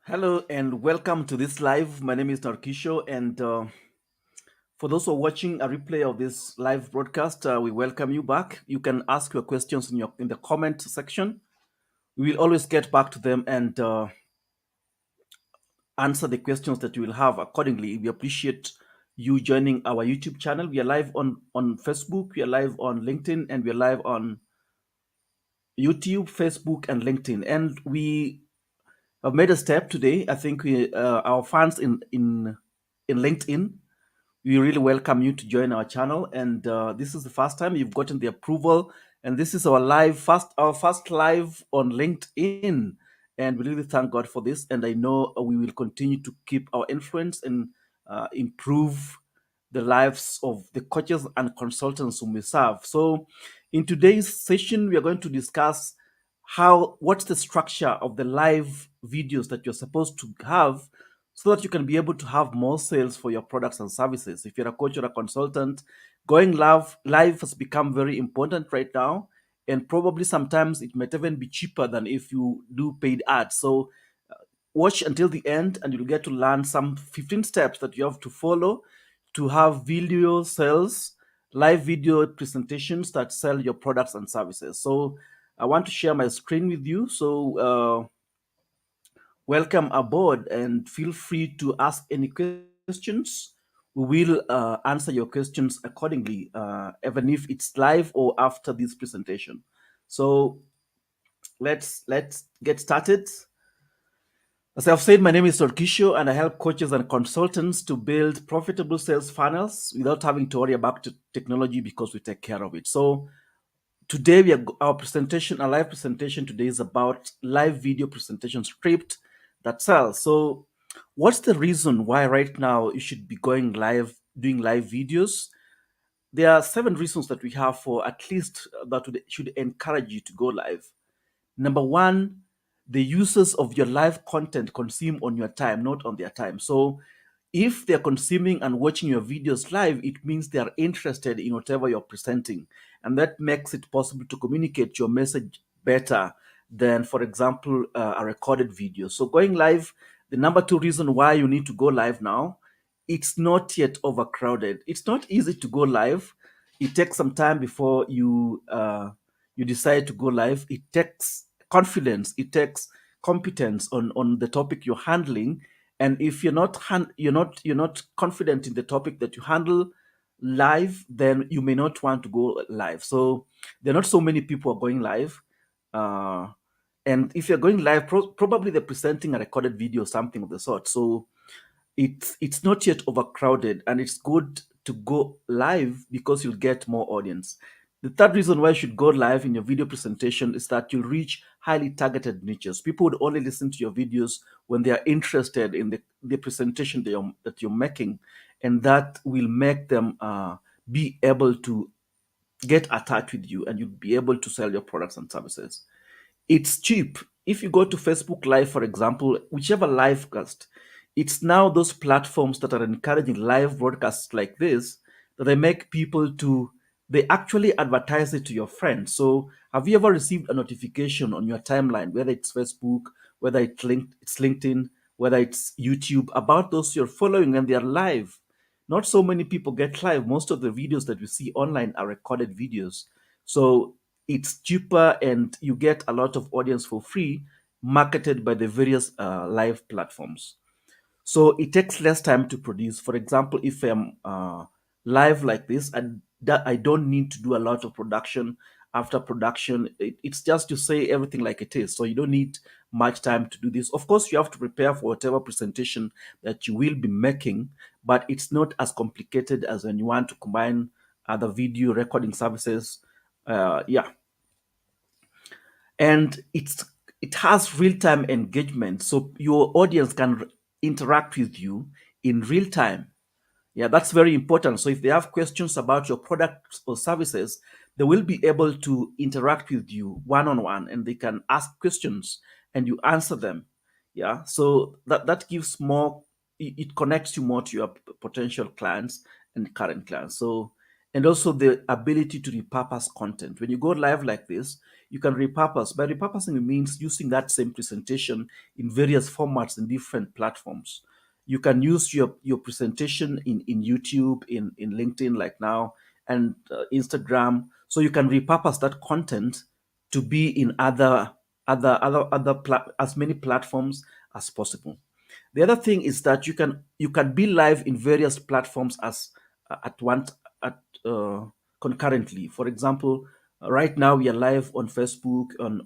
Hello and welcome to this live. My name is Narkisho, and for those who are watching a replay of this live broadcast, we welcome you back. You can ask your questions in the comment section. We will always get back to them and answer the questions that you will have accordingly. We appreciate you joining our YouTube channel. We are live on Facebook, we are live on LinkedIn, and we are live on YouTube, Facebook, and LinkedIn. And we have made a step today. I think our fans in LinkedIn, we really welcome you to join our channel. And this is the first time you've gotten the approval, and this is our first live on LinkedIn. And we really thank God for this. And I know we will continue to keep our influence and improve the lives of the coaches and consultants whom we serve. So, in today's session, we are going to discuss what's the structure of the live videos that you're supposed to have so that you can be able to have more sales for your products and services. If you're a coach or a consultant, going live has become very important right now, and probably sometimes it might even be cheaper than if you do paid ads. So watch until the end and you'll get to learn some 15 steps that you have to follow to have video sales, live video presentations that sell your products and services. So I want to share my screen with you. So welcome aboard and feel free to ask any questions. We will answer your questions accordingly, even if it's live or after this presentation. So let's get started. As I've said, my name is Torkisho, and I help coaches and consultants to build profitable sales funnels without having to worry about technology because we take care of it. So today our live presentation today is about live video presentation script that sells. So what's the reason why right now you should be going live, doing live videos? There are 7 reasons that we have for at least should encourage you to go live. Number one, the users of your live content consume on your time, not on their time. So if they're consuming and watching your videos live, it means they are interested in whatever you're presenting. And that makes it possible to communicate your message better than, for example, a recorded video. So going live, the number two reason why you need to go live now, it's not yet overcrowded. It's not easy to go live. It takes some time before you decide to go live. It takes confidence. It takes competence on the topic you're handling. And if you're not confident in the topic that you handle live, then you may not want to go live. So there are not so many people are going live. Uh, and if you're going live, probably they're presenting a recorded video, something of the sort. So it's not yet overcrowded, and it's good to go live because you'll get more audience. The third reason why you should go live in your video presentation is that you'll reach highly targeted niches. People would only listen to your videos when they are interested in the presentation that you're making, and that will make them be able to get attached with you, and you'll be able to sell your products and services. It's cheap. If you go to Facebook Live, for example, whichever live cast, it's now those platforms that are encouraging live broadcasts like this that they make people to they actually advertise it to your friends. So have you ever received a notification on your timeline, whether it's Facebook, whether it's LinkedIn, whether it's YouTube, about those you're following and they're live? Not so many people get live. Most of the videos that we see online are recorded videos. So it's cheaper and you get a lot of audience for free marketed by the various live platforms. So it takes less time to produce. For example, if I'm live like this, I don't need to do a lot of production. After production, it's just to say everything like it is. So you don't need much time to do this. Of course, you have to prepare for whatever presentation that you will be making, but it's not as complicated as when you want to combine other video recording services. Yeah, and it has real-time engagement, so your audience can interact with you in real time. Yeah, that's very important. So if they have questions about your products or services, they will be able to interact with you one-on-one, and they can ask questions and you answer them. Yeah, so that gives more, it connects you more to your potential clients and current clients. So and also the ability to repurpose content. When you go live like this, you can repurpose. By repurposing, it means using that same presentation in various formats in different platforms. You can use your presentation in YouTube, in LinkedIn, like now, and Instagram. So you can repurpose that content to be in as many platforms as possible. The other thing is that you can be live in various platforms as at one at concurrently. For example, right now we are live on Facebook, on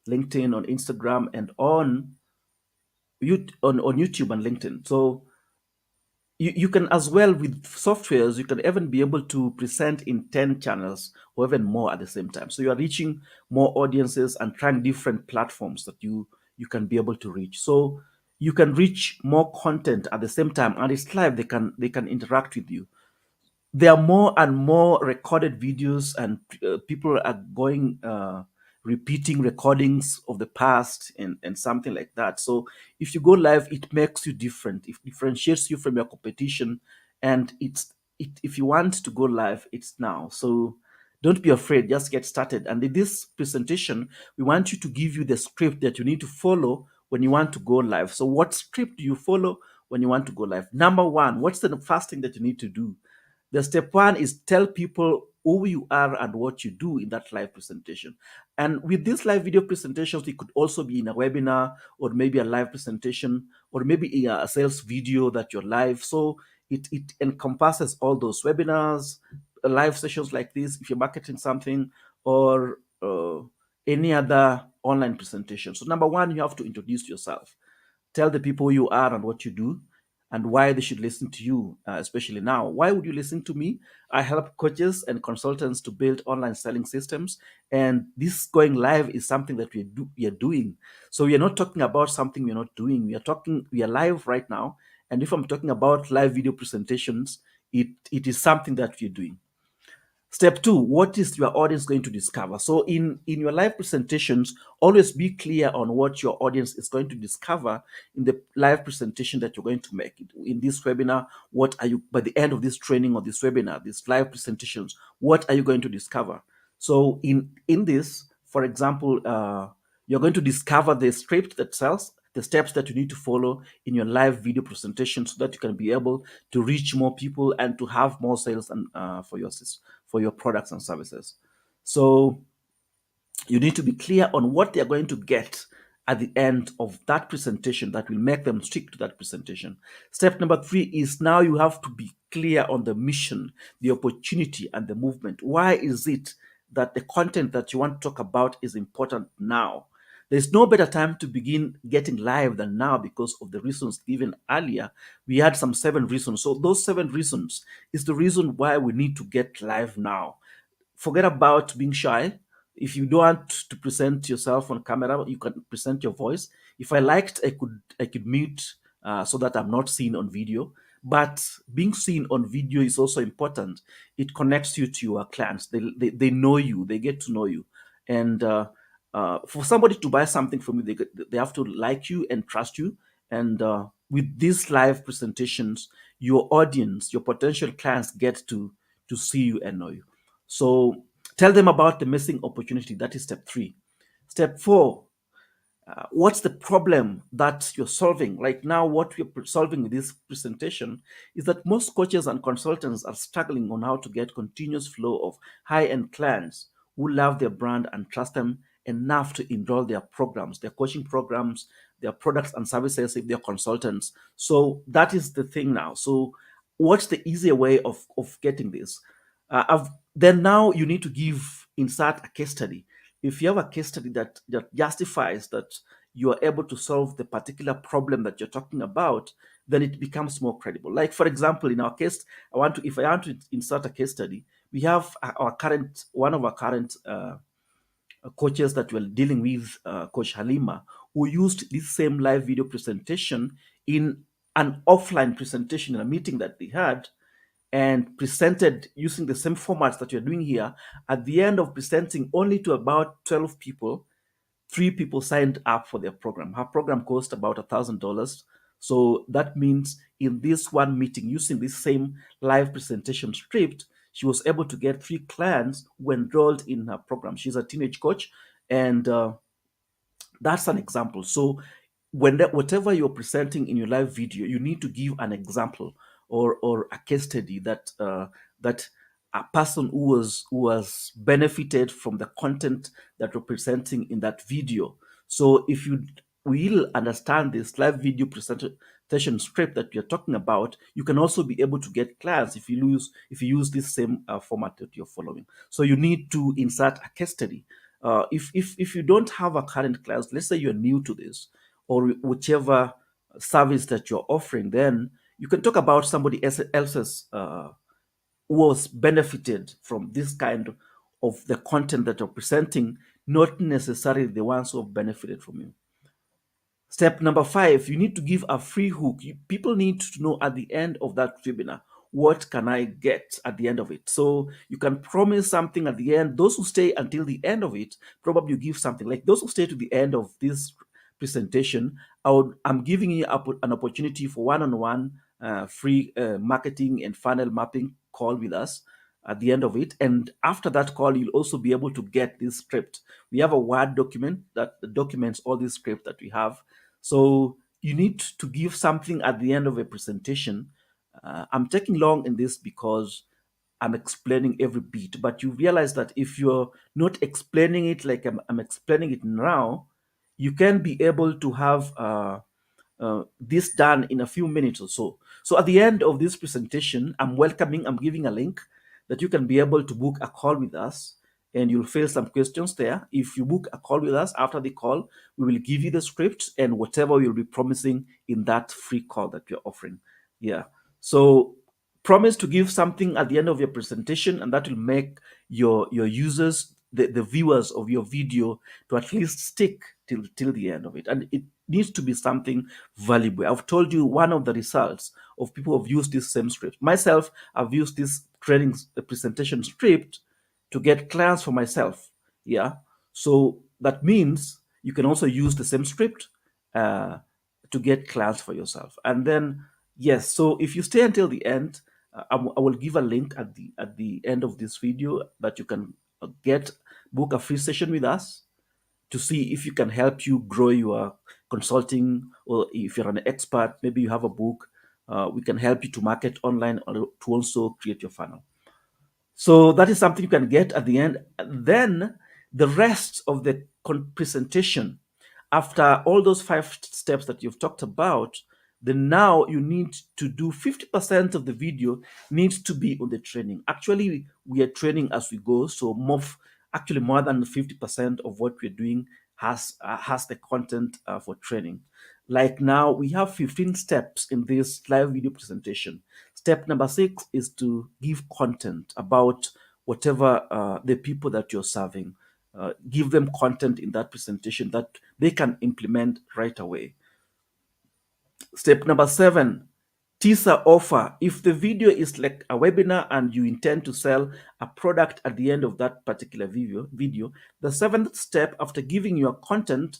LinkedIn, on Instagram, and on YouTube and LinkedIn. So you can as well, with softwares, you can even be able to present in 10 channels or even more at the same time. So you are reaching more audiences and trying different platforms that you can be able to reach. So you can reach more content at the same time, and it's live. They can interact with you. There are more and more recorded videos, and people are going repeating recordings of the past, and something like that. So if you go live, it makes you different. It differentiates you from your competition, and if you want to go live, it's now. So don't be afraid, just get started. And in this presentation, we want you to give you the script that you need to follow when you want to go live. So what script do you follow when you want to go live? Number one, what's the first thing that you need to do? The step one is tell people who you are and what you do in that live presentation. And with these live video presentations, it could also be in a webinar, or maybe a live presentation, or maybe a sales video that you're live. So it encompasses all those webinars, live sessions like this, if you're marketing something, or any other online presentation. So number one, you have to introduce yourself. Tell the people who you are and what you do, and why they should listen to you, especially now. Why would you listen to me? I help coaches and consultants to build online selling systems, and this going live is something that we are doing. So we are not talking about something we're not doing. We are live right now, and if I'm talking about live video presentations, it is something that we're doing. Step two, what is your audience going to discover? So in your live presentations, always be clear on what your audience is going to discover in the live presentation that you're going to make. In this webinar, what are you, by the end of this training or this webinar, these live presentations, what are you going to discover? So in this, for example, you're going to discover the script that sells, the steps that you need to follow in your live video presentation, so that you can be able to reach more people and to have more sales and for your products and services. So you need to be clear on what they're going to get at the end of that presentation that will make them stick to that presentation. Step number three is, now you have to be clear on the mission, the opportunity, and the movement. Why is it that the content that you want to talk about is important now? There's no better time to begin getting live than now, because of the reasons given earlier. We had some 7 reasons. So those 7 reasons is the reason why we need to get live now. Forget about being shy. If you don't want to present yourself on camera, you can present your voice. If I liked, I could mute so that I'm not seen on video. But being seen on video is also important. It connects you to your clients. They know you. They get to know you. And for somebody to buy something from you, they have to like you and trust you. And with these live presentations, your audience, your potential clients get to see you and know you. So tell them about the missing opportunity. That is step three. Step four, what's the problem that you're solving right now? What we're solving with this presentation is that most coaches and consultants are struggling on how to get continuous flow of high-end clients who love their brand and trust them enough to enroll their programs, their coaching programs, their products and services if they're consultants. So that is the thing now. So what's the easier way of getting this? Then now you need to insert a case study. If you have a case study that justifies that you are able to solve the particular problem that you're talking about, then it becomes more credible. Like, for example, in our case, if I want to insert a case study, we have one of our current coaches that we're dealing with, Coach Halima, who used this same live video presentation in an offline presentation in a meeting that they had, and presented using the same formats that you're doing here. At the end of presenting only to about 12 people, 3 people signed up for their program. Her program cost about $1,000 So that means in this one meeting, using this same live presentation script, she was able to get 3 clients who enrolled in her program. She's a teenage coach, and that's an example. So whatever you're presenting in your live video, you need to give an example or a case study that a person who was benefited from the content that you're presenting in that video. So if you will understand this live video presentation script that you're talking about, you can also be able to get clients if you use this same format that you're following. So you need to insert a case study. If you don't have a current class, let's say you're new to this, or whichever service that you're offering, then you can talk about somebody else's who was benefited from this kind of the content that you're presenting, not necessarily the ones who have benefited from you. Step number 5, you need to give a free hook. People need to know at the end of that webinar, what can I get at the end of it? So you can promise something at the end. Those who stay until the end of it, probably you give something. Like those who stay to the end of this presentation, I'm giving you an opportunity for one-on-one free marketing and funnel mapping call with us at the end of it. And after that call, you'll also be able to get this script. We have a Word document that documents all this script that we have. So you need to give something at the end of a presentation. I'm taking long in this because I'm explaining every bit, but you realize that if you're not explaining it like I'm explaining it now, you can be able to have this done in a few minutes or so. So at the end of this presentation, I'm giving a link that you can be able to book a call with us, and you'll fill some questions there. If you book a call with us after the call, we will give you the script and whatever you'll be promising in that free call that you're offering. Yeah. So promise to give something at the end of your presentation, and that will make your users, the viewers of your video, to at least stick till the end of it. And it needs to be something valuable. I've told you one of the results of people who have used this same script. Myself, I've used this training presentation script to get clients for myself. Yeah. So that means you can also use the same script uh, to get clients for yourself. And then, yes, so if you stay until the end, I will give a link at the end of this video that you can get book a free session with us to see if you can help you grow your consulting, or if you're an expert, maybe you have a book, we can help you to market online or to also create your funnel. So that is something you can get at the end. Then the rest of the presentation, after all those 5 steps that you've talked about, then now you need to do 50% of the video needs to be on the training. Actually, we are training as we go, so actually more than 50% of what we're doing has the content for training. Like now, we have 15 steps in this live video presentation. Step number 6 is to give content about whatever the people that you're serving. Give them content in that presentation that they can implement right away. Step number 7, teaser offer. If the video is like a webinar and you intend to sell a product at the end of that particular video, the 7th step, after giving your content,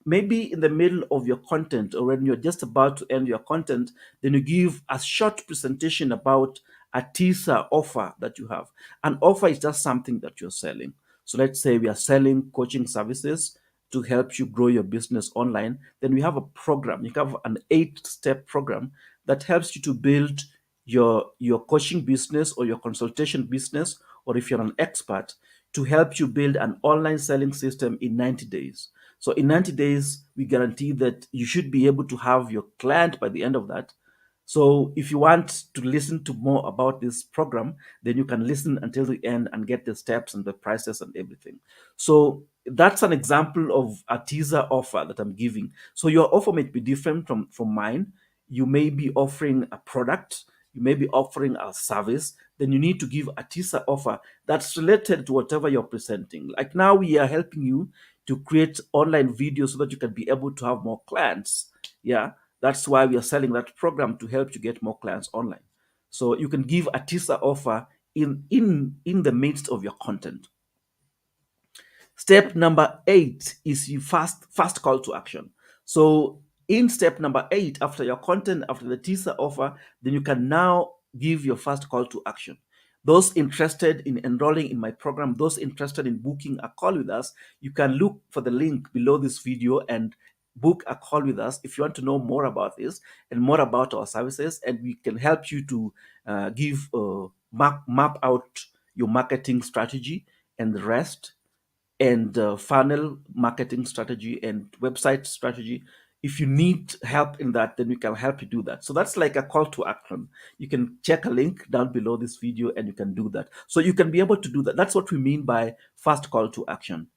maybe in the middle of your content or when you're just about to end your content, then you give a short presentation about a teaser offer that you have. An offer is just something that you're selling. So let's say we are selling coaching services to help you grow your business online. Then we have a program. You have an 8-step program that helps you to build your coaching business or your consultation business, or if you're an expert, to help you build an online selling system in 90 days. So in 90 days, we guarantee that you should be able to have your client by the end of that. So if you want to listen to more about this program, then you can listen until the end and get the steps and the prices and everything. So that's an example of a teaser offer that I'm giving. So your offer may be different from mine. You may be offering a product, you may be offering a service, then you need to give a teaser offer that's related to whatever you're presenting. Like now, we are helping you to create online videos so that you can be able to have more clients. Yeah, that's why we are selling that program, to help you get more clients online. So you can give a teaser offer in the midst of your content. Step number 8 is you fast call to action. So In step number 8, after your content, after the teaser offer, then you can now give your first call to action. Those interested in enrolling in my program, those interested in booking a call with us, you can look for the link below this video and book a call with us if you want to know more about this and more about our services, and we can help you to give map out your marketing strategy and the rest, and funnel marketing strategy and website strategy. If you need help in that, then we can help you do that. So that's like a call to action. You can check a link down below this video and you can do that. So you can be able to do that. That's what we mean by fast call to action,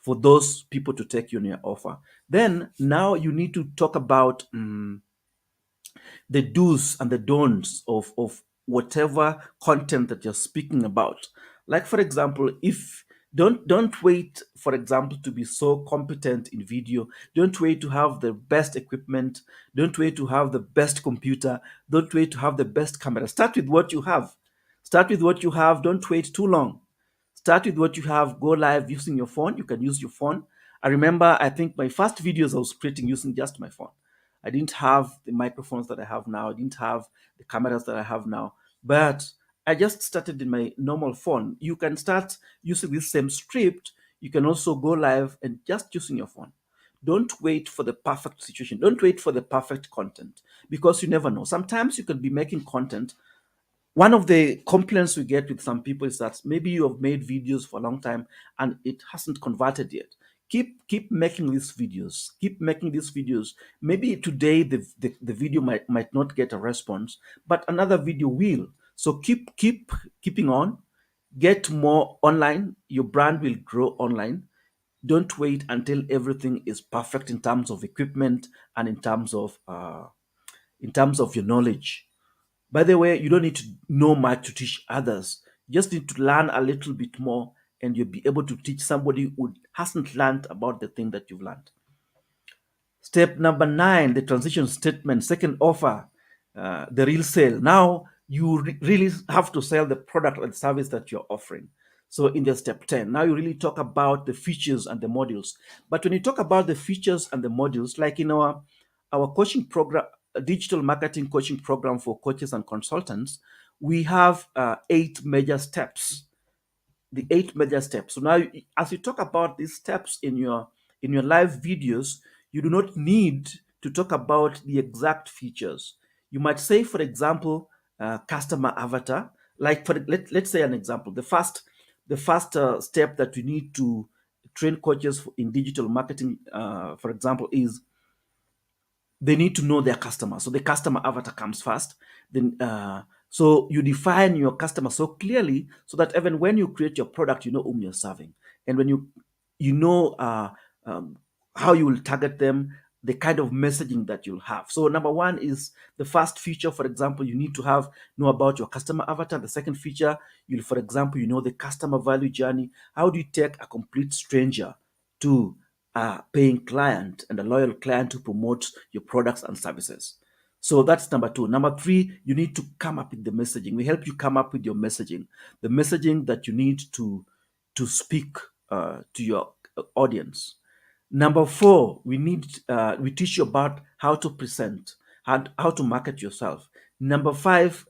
for those people to take you on your offer. Then now you need to talk about the do's and the don'ts of whatever content that you're speaking about. Like for example, if don't wait, for example, to be so competent in video. Don't wait to have the best equipment. Don't wait to have the best computer. Don't wait to have the best camera. Start with what you have. Start with what you have. Don't wait too long. Start with what you have. Go live using your phone. You can use your phone. I remember, I think my first videos I was creating using just my phone. I didn't have the microphones that I have now. I didn't have the cameras that I have now. But I just started in my normal phone. You can start using this same script. You can also go live and just using your phone. Don't wait for the perfect situation. Don't wait for the perfect content, because you never know. Sometimes you can be making content. One of the complaints we get with some people is that maybe you have made videos for a long time and it hasn't converted yet. Keep making these videos. Keep making these videos. Maybe today the video might not get a response, but another video will. So keeping on. Get more online. Your brand will grow online. Don't wait until everything is perfect in terms of equipment and in terms of your knowledge. By the way, you don't need to know much to teach others. You just need to learn a little bit more, and you'll be able to teach somebody who hasn't learned about the thing that you've learned. Step number 9, the transition statement, second offer, the real sale. Now you really have to sell the product or the service that you're offering. So in the step 10, now you really talk about the features and the modules. But when you talk about the features and the modules, like in our coaching program, a digital marketing coaching program for coaches and consultants, we have 8 major steps. So now, as you talk about these steps in your live videos, you do not need to talk about the exact features. You might say, for example, customer avatar. Like let's say an example. The first step that we need to train coaches in digital marketing, for example, is they need to know their customer. So the customer avatar comes first. Then, so you define your customer so clearly so that even when you create your product, you know whom you're serving, and when you know how you will target them, the kind of messaging that you'll have. So number one is the first feature. For example, you need to know about your customer avatar. The second feature, for example, you know the customer value journey. How do you take a complete stranger to a paying client and a loyal client to promote your products and services? So that's number two. Number three, you need to come up with the messaging. We help you come up with your messaging, the messaging that you need to speak to your audience. Number four, we teach you about how to present, how to market yourself. Number five,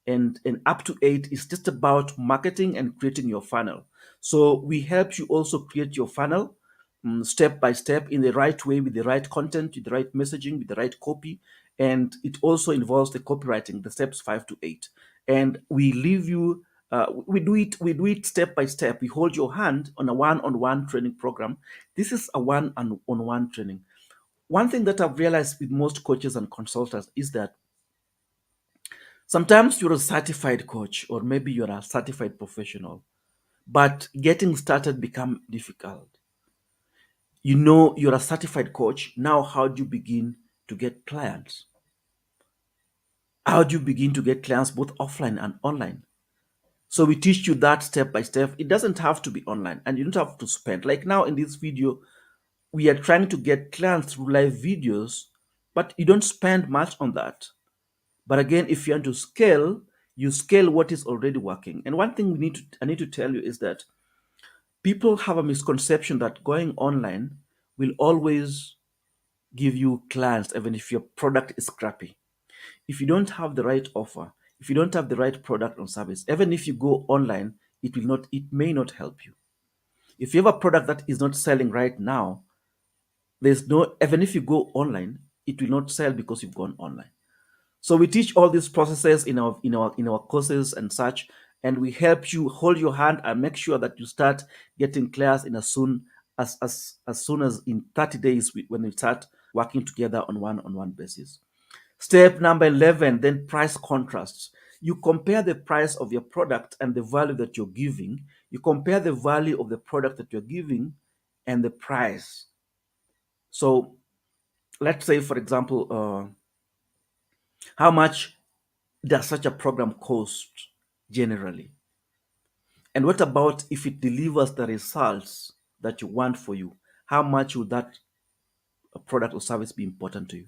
and up to 8 is just about marketing and creating your funnel. So we help you also create your funnel, step by step, in the right way, with the right content, with the right messaging, with the right copy. And it also involves the copywriting, the steps 5 to 8. And we leave you, we do it step by step. We hold your hand on a one-on-one training program. This is a one-on-one training. One thing that I've realized with most coaches and consultants is that sometimes you're a certified coach, or maybe you're a certified professional, but getting started become difficult. You know you're a certified coach. Now, how do you begin to get clients? How do you begin to get clients both offline and online? So we teach you that step by step. It doesn't have to be online, and you don't have to spend. Like now in this video, we are trying to get clients through live videos, but you don't spend much on that. But again, if you want to scale, you scale what is already working. And one thing I need to tell you is that people have a misconception that going online will always give you clients even if your product is crappy. If you don't have the right offer, if you don't have the right product or service, even if you go online, it may not help you. If you have a product that is not selling right now, there's no even if you go online, it will not sell because you've gone online. So we teach all these processes in our courses and such, and we help you hold your hand and make sure that you start getting class in as soon as in 30 days when we start working together on one-on-one basis. Step number 11, then price contrasts. You compare the price of your product and the value that you're giving. You compare the value of the product that you're giving and the price. So let's say, for example, how much does such a program cost generally? And what about if it delivers the results that you want for you? How much would that product or service be important to you?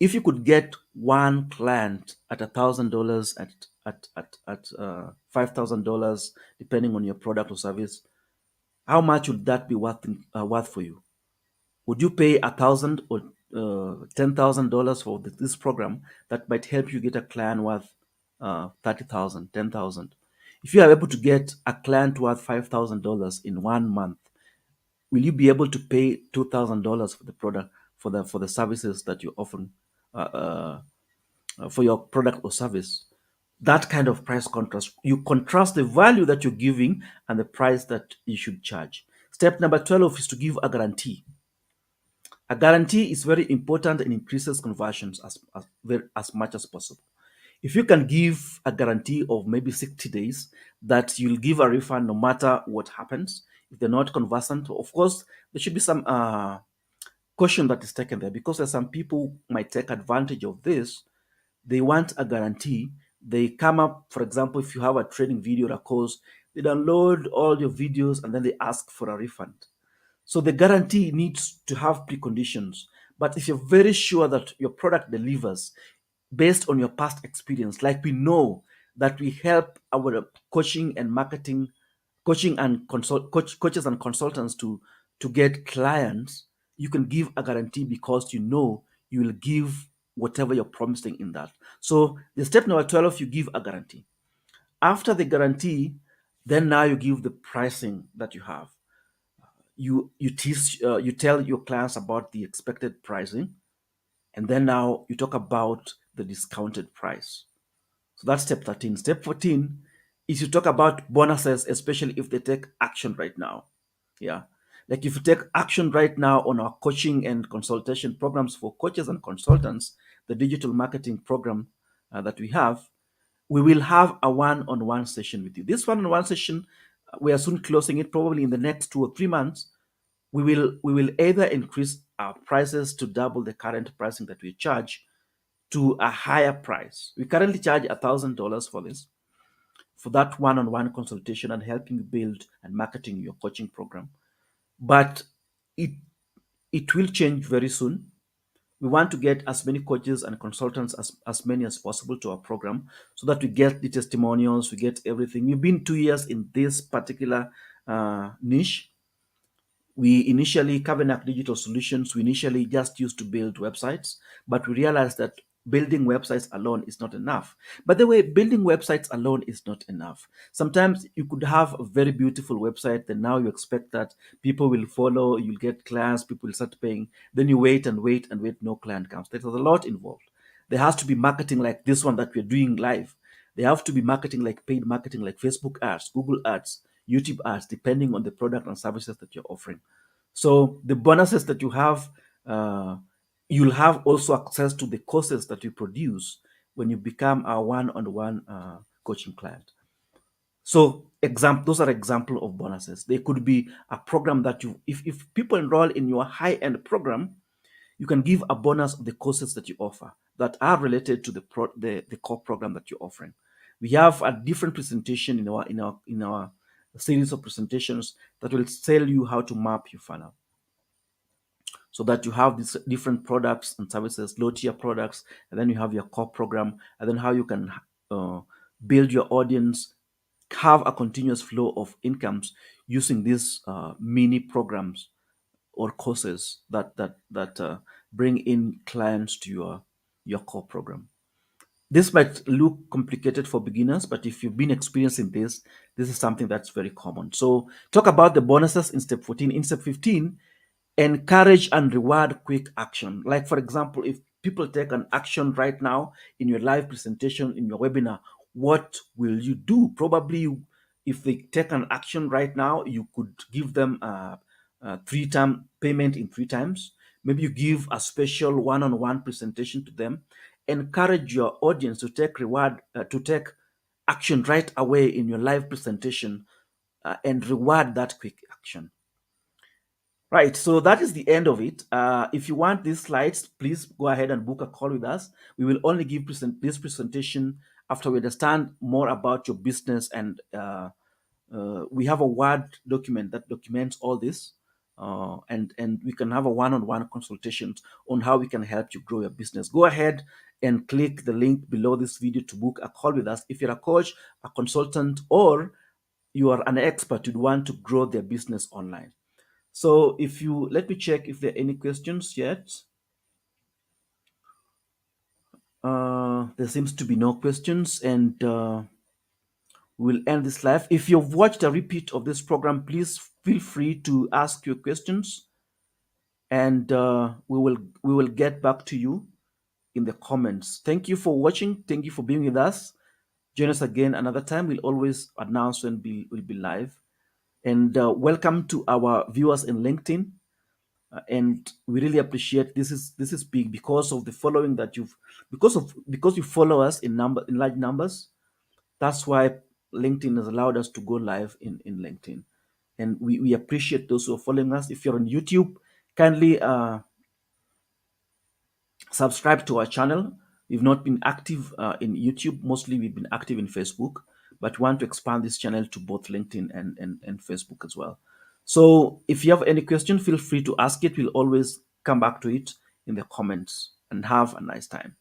If you could get one client at $1,000, at $5,000, depending on your product or service, how much would that be worth for you? Would you pay 1,000 or $10,000 for this program that might help you get a client worth 30,000, 10,000? If you are able to get a client worth $5,000 in 1 month, will you be able to pay $2,000 for the product for the services that you're offering for your product or service? That kind of price contrast. You contrast the value that you're giving and the price that you should charge. Step number 12 is to give a guarantee. A guarantee is very important and increases conversions as much as possible. If you can give a guarantee of maybe 60 days that you'll give a refund no matter what happens, if they're not conversant, of course, there should be some caution that is taken there because there's some people might take advantage of this. They want a guarantee. They come up, for example, if you have a training video or a course, they download all your videos and then they ask for a refund. So the guarantee needs to have preconditions. But if you're very sure that your product delivers based on your past experience, like we know that we help our coaching and marketing, coaches and consultants to get clients, you can give a guarantee because you know you will give whatever you're promising in that. So the step number 12, you give a guarantee. After the guarantee, then now you give the pricing that you have. You tell your clients about the expected pricing, and then now you talk about the discounted price. So that's step 13. Step 14 is you talk about bonuses, especially if they take action right now. Yeah. Like if you take action right now on our coaching and consultation programs for coaches and consultants, the digital marketing program that we will have a one-on-one session with you. This one-on-one session, we are soon closing it, probably in the next 2 or 3 months. We will either increase our prices to double the current pricing that we charge to a higher price. We currently charge $1,000 for this, for that one-on-one consultation and helping you build and marketing your coaching program. But it it will change very soon. We want to get as many coaches and consultants as many as possible to our program so that we get the testimonials, we get everything. We've been 2 years in this particular niche. We initially, Kavenak Digital Solutions, we initially just used to build websites, but we realized that building websites alone is not enough. By the way, building websites alone is not enough. Sometimes you could have a very beautiful website, then now you expect that people will follow, you'll get clients, people will start paying. Then you wait and wait and wait, no client comes. There's a lot involved. There has to be marketing like this one that we're doing live. There have to be marketing like paid marketing, like Facebook ads, Google ads, YouTube ads, depending on the product and services that you're offering. So the bonuses that you have, you'll have also access to the courses that you produce when you become a one-on-one coaching client. So those are example of bonuses. They could be a program that if people enroll in your high-end program, you can give a bonus of the courses that you offer that are related to the core program that you're offering. We have a different presentation in our series of presentations that will tell you how to map your funnel so that you have these different products and services, low tier products, and then you have your core program, and then how you can build your audience, have a continuous flow of incomes using these mini programs or courses that bring in clients to your core program. This might look complicated for beginners, but if you've been experiencing this is something that's very common. So talk about the bonuses in step 14. In step 15, encourage and reward quick action. Like, for example, if people take an action right now in your live presentation, in your webinar, what will you do? Probably, if they take an action right now, you could give them a 3-time payment in 3 times. Maybe you give a special one-on-one presentation to them. Encourage your audience to take action right away in your live presentation, and reward that quick action. Right, so that is the end of it. If you want these slides, please go ahead and book a call with us. We will only give this presentation after we understand more about your business, and we have a Word document that documents all this, and we can have a one-on-one consultation on how we can help you grow your business. Go ahead and click the link below this video to book a call with us. If you're a coach, a consultant, or you are an expert who'd want to grow their business online. So if you let me check if there are any questions yet. There seems to be no questions, and we'll end this live. If you've watched a repeat of this program, please feel free to ask your questions, and we will get back to you in the comments. Thank you for watching. Thank you for being with us. Join us again another time. We'll always announce when we'll be live. And welcome to our viewers in LinkedIn. And we really appreciate this is big because of the following that because you follow us in large numbers. That's why LinkedIn has allowed us to go live in LinkedIn, and we appreciate those who are following us. If you're on YouTube, kindly subscribe to our channel. We've not been active in YouTube. Mostly we've been active in Facebook, but we want to expand this channel to both LinkedIn and Facebook as well. So if you have any question, feel free to ask it. We'll always come back to it in the comments, and have a nice time.